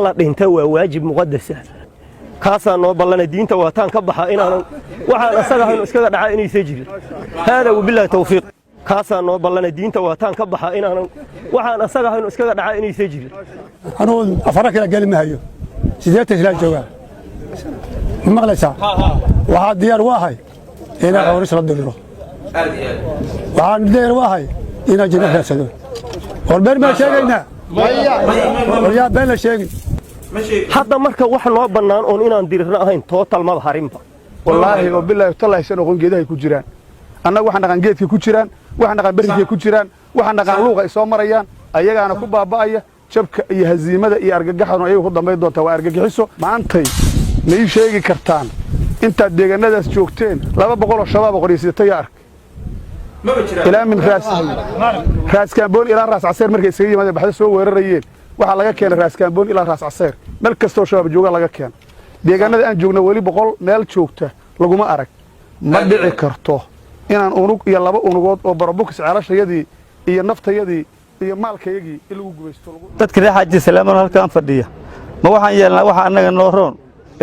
la dhinta waa waajib muqaddas ah kaasaan noo ballanay diinta waataan ka baxa inaan waxaan asaga hayno iskaga dhaca inaysan jirin hada wabillahi tawfiiq kaasaan noo ballanay diinta waataan ka baxa inaan waxaan asaga hayno iskaga dhaca inaysan jirin anuu afar kala gali ma hayo sideeta isla jooga maqlaysa waxa diyaar waahay ina qowris la diriro waxaan diyaar waahay ina jina raasado warbeer ma sheegayna yaa been la sheegay hadda marka wax noo bannaan oon inaan dirirna ahayn total maba harinba wallaahi oo billahi tallahi sano qoon geedahay ku jiraan annagu waxaan dhaqan geedkii ku jiraan waxaan dhaqan berigii ku jiraan waxaan dhaqan luuqa ay soo marayaan ayagaana ku baaba'aya jabka iyo haziimada iyo argagaxana ayagu ku dambayn doonta waa argagixiso maantay ma ii sheegi kartaan intaad deegaanadaas joogteen 200 oo shabaab qoriysatay ark ilaa min raas kaamboon ilaa raas caseer markay isaga yimaadeen baxda soo weerarayeen waxa laga keenay raas kaamboon ilaa raas caseer meel kastoo shabaab jooga laga keen deegaanada aan joogna wali 100 meel joogta laguma arag ma dhici karto inaan unug iyo laba unugood oo barabukis ceelashayadii iyo naftayadii iyo maalkayagii lagu gubaysto dadka raaxaji salaaman halkaan fadhiya ma waxaan yeelnaa waxa annaga noo roon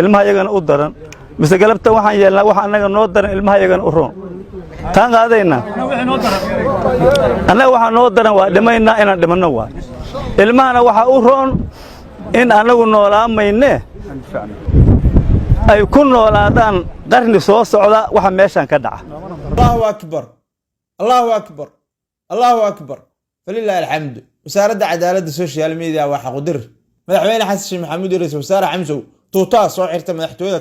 ilmaha yagana u daran mise galabta waxaan yeelnaa waxa annaga noo daran ilmaha yagana u roon taan qaadayna annaga waxa noo daran waa dhimaynaa inaan dhimanno waa ilmahana waxa u roon in annagu noolaamayne ay ku noolaadaan qarni soo socda waxa meeshan ka dhaca Allahu akbar Allahu akbar Allahu akbar falillahi alhamdu wasaaradda cadaaladda social media waa xaqdir madaxweyne xasan sheekh maxamuud ra'iisul wasaare xamsow tuutaa soo xirta madaxtooyada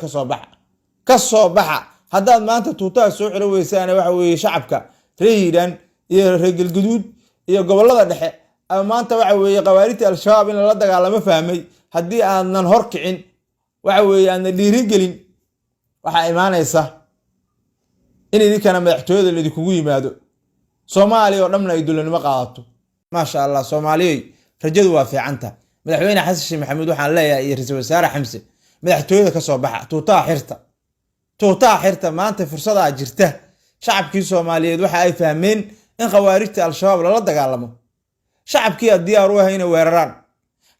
ka soo baxa haddaad maanta tuutaa soo xiro weysaan waxa weeye shacabka reeyiran iyo reegel guduud iyo gobolada dhexe ama maanta waxa weeye qawaarita al-shabaab in la dagaalamo fahmay haddii aanan horkicin waxa weeye aan dhiiri gelin waxa imaanaysa in idinkana madaxtooyada la idinku yimaado Soomaaliya oo dhamna ay dulanimo qaadato ma sha Allah Soomaaliyeey rajadu waa fiicanta madaxweyne xasan sheekh maxamuud waxaan leeyahay iyo ra'iisul wasaare xamse madaxtooyada ka soo baxa tuutaa xirta maanta fursada jirta shacabkii Soomaaliyeed waxa ay fahmeen in qawaarita al-shabaab la dagaalamo shacabkii diyaar u ahayna weeraraan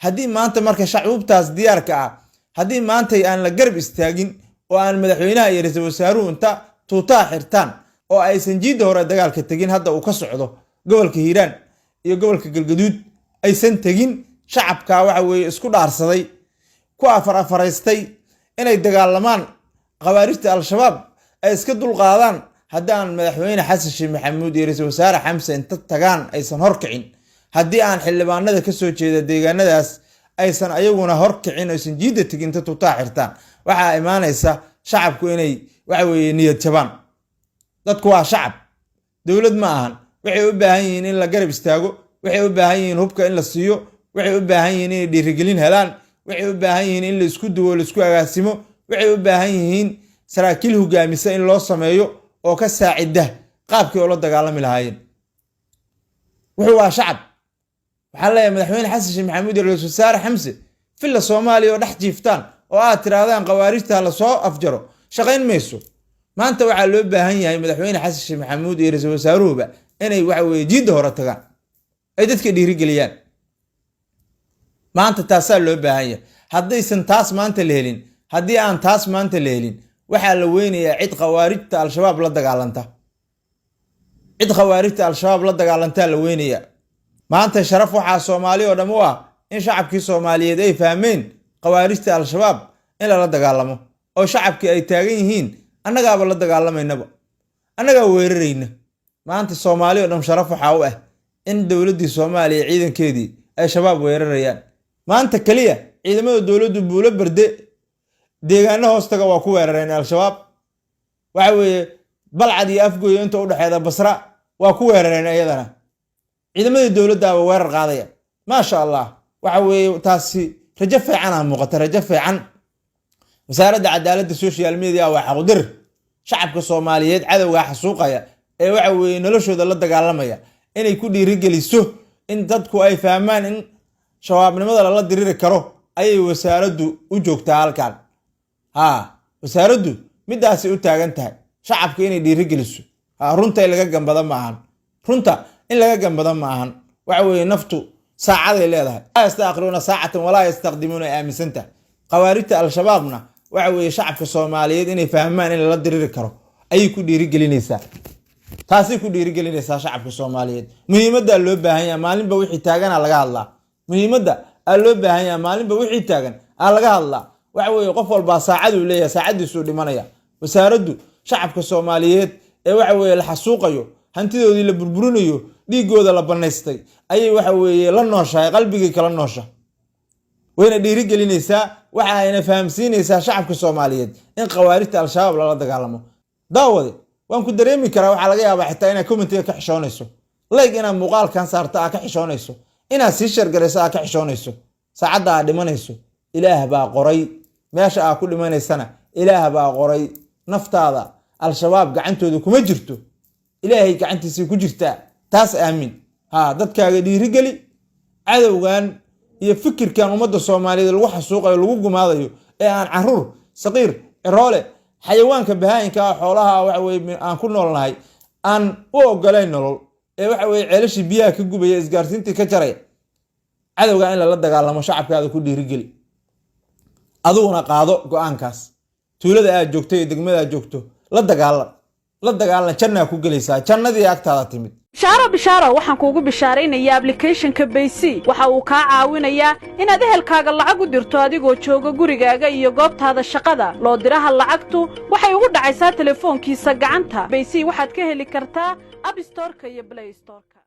haddii maanta marka shacabtaas diyaarka ah haddii maanta aan la garab istaagin oo aan madaxweynaha iyo ra'iisul wasaaruhu inta tuutaa xirtaan oo aysan jiida hore dagaalka tagin hadda uu ka socdo gobolka Hiiraan iyo gobolka Galgaduud aysan tagin shacabka waxa weeye isku dhaarsaday ku afaraystay inay dagaalamaan qawaarita al-shabaab ay iska dulqaadaan haddaan madaxweyne xasan sheekh maxamuud iyo ra'iisul wasaare xamse inta tagaan aysan horkicin haddii aan xildhibaanada ka soo jeeda deegaanadaas aysan ayaguna horkicin aysan jiida tagin inta tuutaa xirtaan waxa imaanaysa shacabku inay waxa weeye niyad jabaan dadku waa shacab dawlad ma ahan waxay u baahan yihiin in la garab istaago waxay u baahan yihiin hubka in la siiyo waxay u baahan yihiin in dhiirigelin helaan waxay u baahan yihiin in la isku duwo la isku agaasimo waxay u baahan yihiin saraakiil hogaamisa in loo sameeyo oo ka saacida qaabkii oo la dagaalami lahaayeen wuxuu waa shacab waxaa leeyahay madaxweyne xasan sheekh maxamuud iyo ra'iisul wasaare xamse filla Soomaaliya oo dhex jiiftaan oo aad tiraadaan qawaarista la soo afjaro shaqayn mayso maanta waxaa loo baahan yahay madaxweyne xasan sheekh maxamuud iyo ra'iisul wasaaruhuba inay waxa weeye jiida hore tagaan ay dadka dhiirigeliyaan maanta taasaa loo baahan yahay haddaysan taas maanta la helin haddii aan taas maanta la helin waxaa la weynayaa cid khawaarijta al-shabaab la dagaalanta la weynayaa maanta sharaf waxaa Soomaaliya oo dhan u ah in shacabkii Soomaaliyeed ay fahmeen khawaarijta al-shabaab in la dagaalamo oo shacabkii ay taagan yihiin annagaaba la dagaalamaynaaba annaga weerarayna maanta Soomaaliya oo dhan sharaf waxa u ah in dawladda Soomaaliya ciidankeedii ay shabaab weerarayaan maanta kaliya ciidamada dawladdu buulo barde deegaano hoostaga waa ku weerareen al-shabaab waxa weeye balcad iyo afgooyo inta u dhaxeeda basra waa ku weerareen ayadana ciidamada dawladda waa weerar qaadaya ma sha Allah waxa weeye taasi rajo fiican ah muuqata rajo fiican wasaaradda cadaaladda social media waa xaqdir shacabka Soomaaliyeed cadawga xasuuqaya ee waxa weeye noloshooda la dagaalamaya inay ku dhiirigeliso in dadku ay fahmaan in shabaabnimada la diriri karo ayay wasaaraddu u joogtaa halkan wasaaraddu midaas u taagan tahay shacabka inay dhiirigeliso runta in laga gambada ma ahan waxa weeye naftu saacaday leedahay laa yastaaqiruuna saacatan walaa yastaqdimuuna aaminsanta khawaarijta al-shabaabna waxa weeye shacabka Soomaaliyeed inay fahmaan in la diriri karo ayay ku dhiirigelinaysaa taasay ku dhiirigelinaysaa shacabka Soomaaliyeed muhiimadda loo baahan yahay maalinba wixii taagan laga hadlaa muhiimadda loo baahan yahay maalinba wixii taagan laga hadlaa waxa weeye qof walba saacad uu leeyahay saacadiisu dhimanaya wasaaraddu shacabka Soomaaliyeed ee waxa weeye la xasuuqayo hantidoodii la burburinayo dhiigooda la banaystay ayay waxa weeye la nooshahay qalbigii kala noosha wayna dhiirigelinaysaa waxa ayna fahamsiinaysaa shacabka Soomaaliyeed in khawaarijta al-shabaab la dagaalamo daawade waan ku dareemi karaa waxa laga yaabaa xitaa inay commentiga ka xishoonayso like ina muuqaalkan saarta ka xishoonayso ina si shargareysa ka xishoonayso saacada dhimanayso ilaah baa qoray meesha ku dhimanaysana ilaah baa qoray naftaada al-shabaab gacantooda kuma jirto ilaahay gacantiisa ku jirta taas aamin dadkaaga dhiirigeli cadawgan iyo fikirkan umada Soomaaliyeed lagu xasuuqayo lagu gumaadayo ee aan caruur saqiir ciroole xayawaanka bahaayinka xoolaha waxa weeye aan ku noolnahay aan u ogolayn nolol ee waxa weeye ceelashi biyaha ka gubaya isgaarsiintii ka jaray cadawga in la dagaalamo shacabkaada ku dhiirigeli aduguna qaado go'aankaas tuulada aad joogto iyo degmada aad joogto la dagaalan janna ku galaysaa jannadii agtaada timid bishaaro waxaan kuugu bishaareynayaa application-ka Baysi waxa uu ka caawinayaa inaad ehelkaaga lacag u dirto adigoo jooga gurigaaga iyo goobtaada shaqada loo diraha lacagtu waxay ugu dhacaysaa telefoonkiisa gacanta Baysi waxaad ka heli kartaa App Store-ka iyo Play Store-ka